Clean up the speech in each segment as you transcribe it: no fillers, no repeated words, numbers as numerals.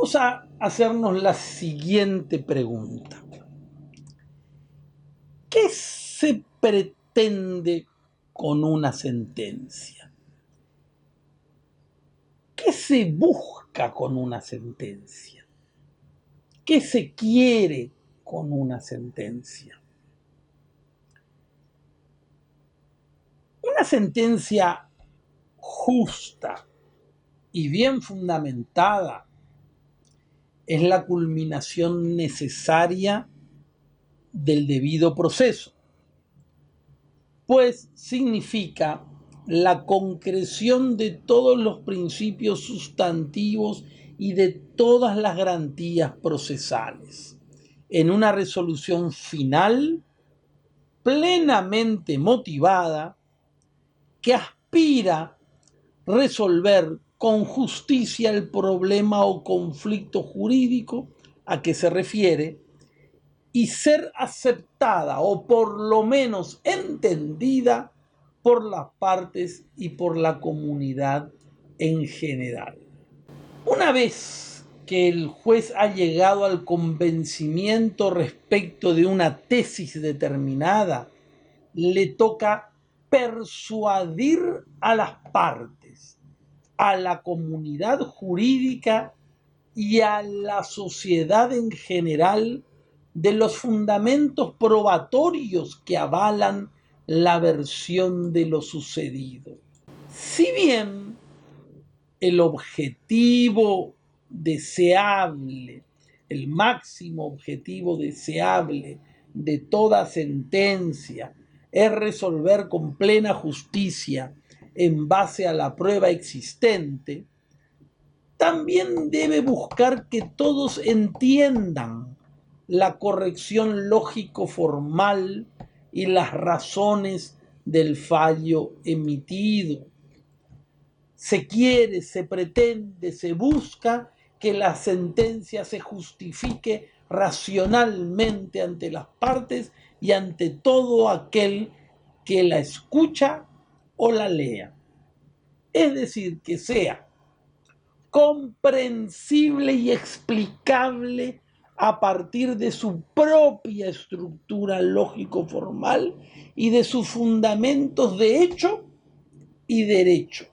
Vamos a hacernos la siguiente pregunta. ¿Qué se pretende con una sentencia? ¿Qué se busca con una sentencia? ¿Qué se quiere con una sentencia? Una sentencia justa y bien fundamentada es la culminación necesaria del debido proceso, pues significa la concreción de todos los principios sustantivos y de todas las garantías procesales en una resolución final plenamente motivada que aspira a resolver con justicia el problema o conflicto jurídico a que se refiere y ser aceptada o por lo menos entendida por las partes y por la comunidad en general. Una vez que el juez ha llegado al convencimiento respecto de una tesis determinada, le toca persuadir a las partes, a la comunidad jurídica y a la sociedad en general de los fundamentos probatorios que avalan la versión de lo sucedido. Si bien el objetivo deseable, el máximo objetivo deseable de toda sentencia es resolver con plena justicia en base a la prueba existente, también debe buscar que todos entiendan la corrección lógico-formal y las razones del fallo emitido. Se quiere, se pretende, se busca que la sentencia se justifique racionalmente ante las partes y ante todo aquel que la escucha o la lea. Es decir, que sea comprensible y explicable a partir de su propia estructura lógico-formal y de sus fundamentos de hecho y derecho,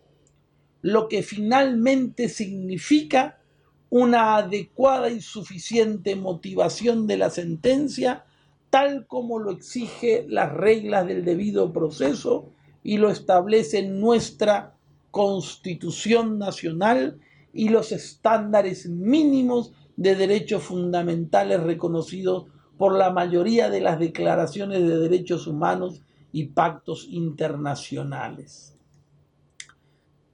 lo que finalmente significa una adecuada y suficiente motivación de la sentencia, tal como lo exige las reglas del debido proceso y lo establece nuestra Constitución Nacional y los estándares mínimos de derechos fundamentales reconocidos por la mayoría de las declaraciones de derechos humanos y pactos internacionales.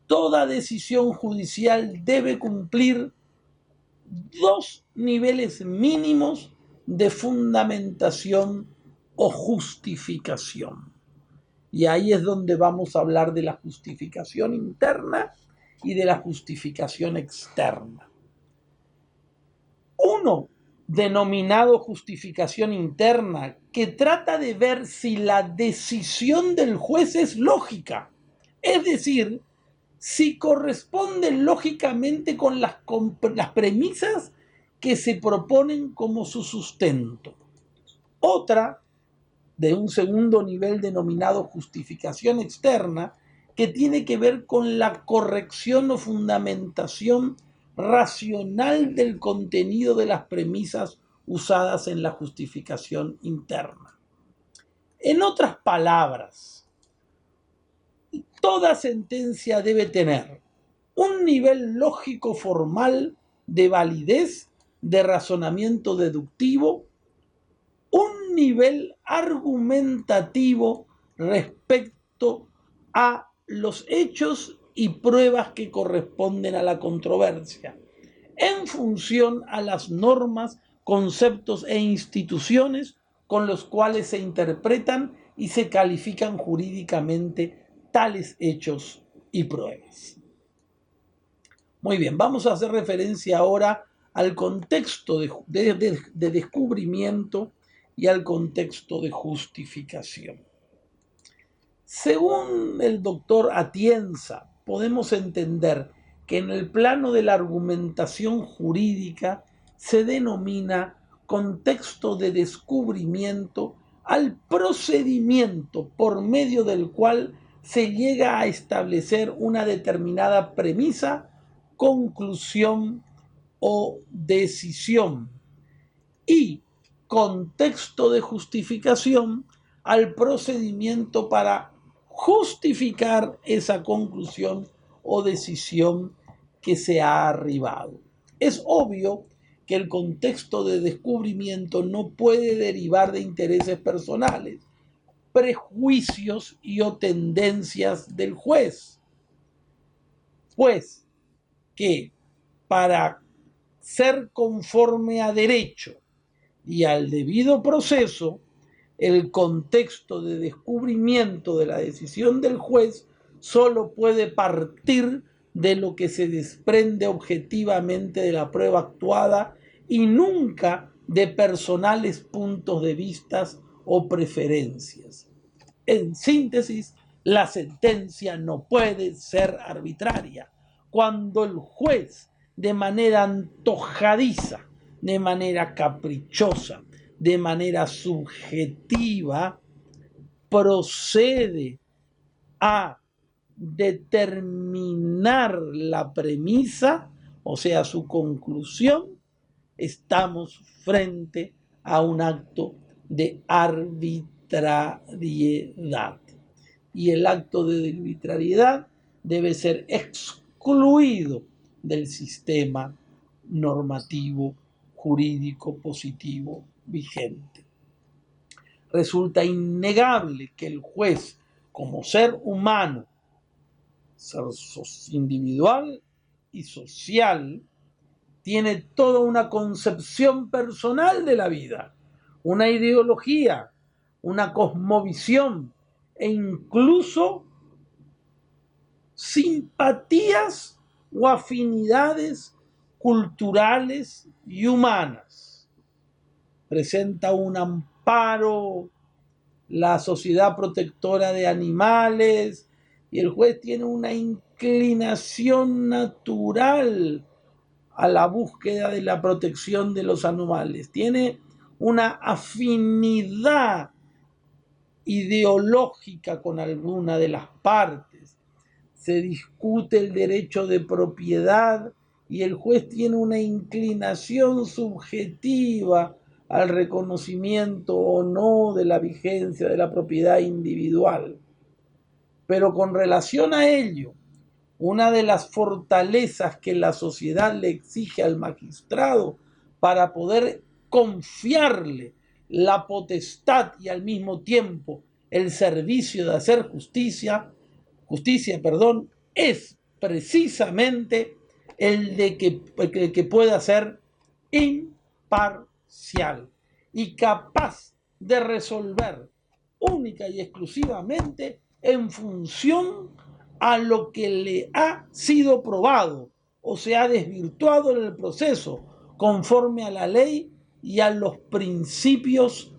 Toda decisión judicial debe cumplir dos niveles mínimos de fundamentación o justificación. Y ahí es donde vamos a hablar de la justificación interna y de la justificación externa. Uno, denominado justificación interna, que trata de ver si la decisión del juez es lógica, es decir, si corresponde lógicamente con las premisas que se proponen como su sustento. Otra, de un segundo nivel denominado justificación externa, que tiene que ver con la corrección o fundamentación racional del contenido de las premisas usadas en la justificación interna. En otras palabras, toda sentencia debe tener un nivel lógico formal de validez, de razonamiento deductivo, un nivel argumentativo respecto a los hechos y pruebas que corresponden a la controversia, en función a las normas, conceptos e instituciones con los cuales se interpretan y se califican jurídicamente tales hechos y pruebas. Muy bien, vamos a hacer referencia ahora al contexto de descubrimiento y al contexto de justificación. Según el doctor Atienza, podemos entender que en el plano de la argumentación jurídica se denomina contexto de descubrimiento al procedimiento por medio del cual se llega a establecer una determinada premisa, conclusión o decisión, y contexto de justificación al procedimiento para justificar esa conclusión o decisión que se ha arribado. Es obvio que el contexto de descubrimiento no puede derivar de intereses personales, prejuicios y o tendencias del juez, pues que para ser conforme a derecho y al debido proceso, el contexto de descubrimiento de la decisión del juez solo puede partir de lo que se desprende objetivamente de la prueba actuada y nunca de personales puntos de vista o preferencias. En síntesis, la sentencia no puede ser arbitraria. Cuando el juez, de manera antojadiza, de manera caprichosa, de manera subjetiva, procede a determinar la premisa, o sea, su conclusión, estamos frente a un acto de arbitrariedad. Y el acto de arbitrariedad debe ser excluido del sistema normativo jurídico positivo vigente. Resulta innegable que el juez, como ser humano, ser individual y social, tiene toda una concepción personal de la vida, una ideología, una cosmovisión e incluso simpatías o afinidades culturales y humanas. Presenta un amparo, la Sociedad Protectora de Animales, y el juez tiene una inclinación natural a la búsqueda de la protección de los animales. Tiene una afinidad ideológica con alguna de las partes. Se discute el derecho de propiedad y el juez tiene una inclinación subjetiva al reconocimiento o no de la vigencia de la propiedad individual. Pero con relación a ello, una de las fortalezas que la sociedad le exige al magistrado para poder confiarle la potestad y al mismo tiempo el servicio de hacer justicia, es precisamente el de que pueda ser imparcial y capaz de resolver única y exclusivamente en función a lo que le ha sido probado o se ha desvirtuado en el proceso conforme a la ley y a los principios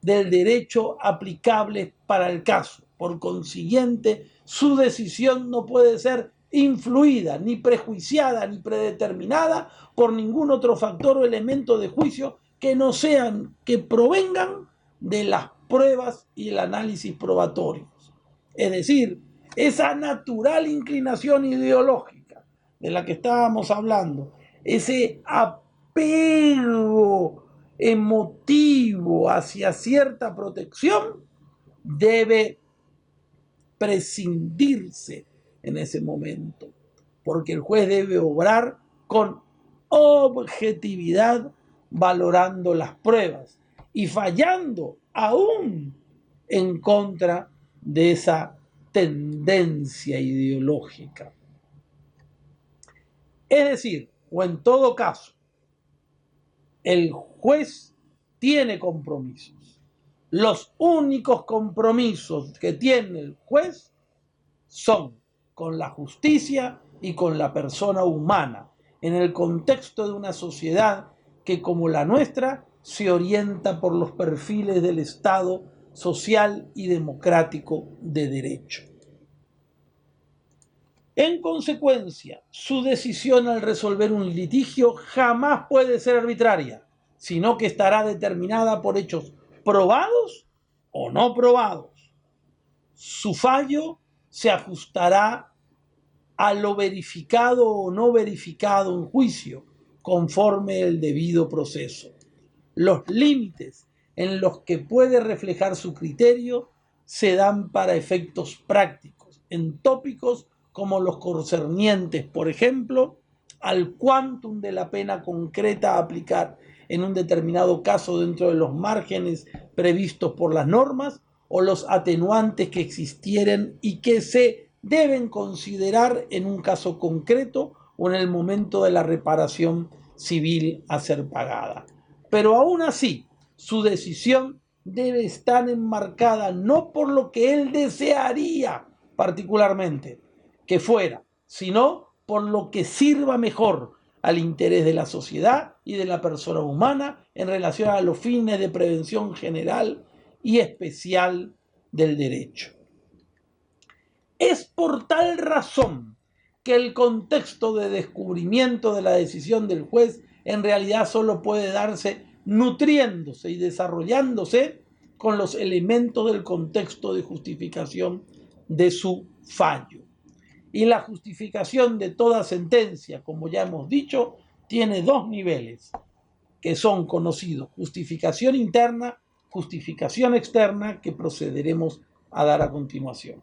del derecho aplicables para el caso. Por consiguiente, su decisión no puede ser influida, ni prejuiciada, ni predeterminada por ningún otro factor o elemento de juicio que provengan de las pruebas y el análisis probatorios. Es decir, esa natural inclinación ideológica de la que estábamos hablando, ese apego emotivo hacia cierta protección, debe prescindirse en ese momento, porque el juez debe obrar con objetividad, valorando las pruebas y fallando aún en contra de esa tendencia ideológica. Es decir, o en todo caso, el juez tiene compromisos. Los únicos compromisos que tiene el juez son con la justicia y con la persona humana, en el contexto de una sociedad que, como la nuestra, se orienta por los perfiles del Estado social y democrático de derecho. En consecuencia, su decisión al resolver un litigio jamás puede ser arbitraria, sino que estará determinada por hechos probados o no probados. Su fallo se ajustará a lo verificado o no verificado en juicio, conforme el debido proceso. Los límites en los que puede reflejar su criterio se dan para efectos prácticos, en tópicos como los concernientes, por ejemplo, al quantum de la pena concreta a aplicar en un determinado caso dentro de los márgenes previstos por las normas, o los atenuantes que existieren y que se deben considerar en un caso concreto o en el momento de la reparación civil a ser pagada. Pero aún así, su decisión debe estar enmarcada no por lo que él desearía particularmente que fuera, sino por lo que sirva mejor al interés de la sociedad y de la persona humana en relación a los fines de prevención general y especial del derecho. Es por tal razón que el contexto de descubrimiento de la decisión del juez en realidad solo puede darse nutriéndose y desarrollándose con los elementos del contexto de justificación de su fallo. Y la justificación de toda sentencia, como ya hemos dicho, tiene dos niveles que son conocidos: justificación interna, justificación externa, que procederemos a dar a continuación.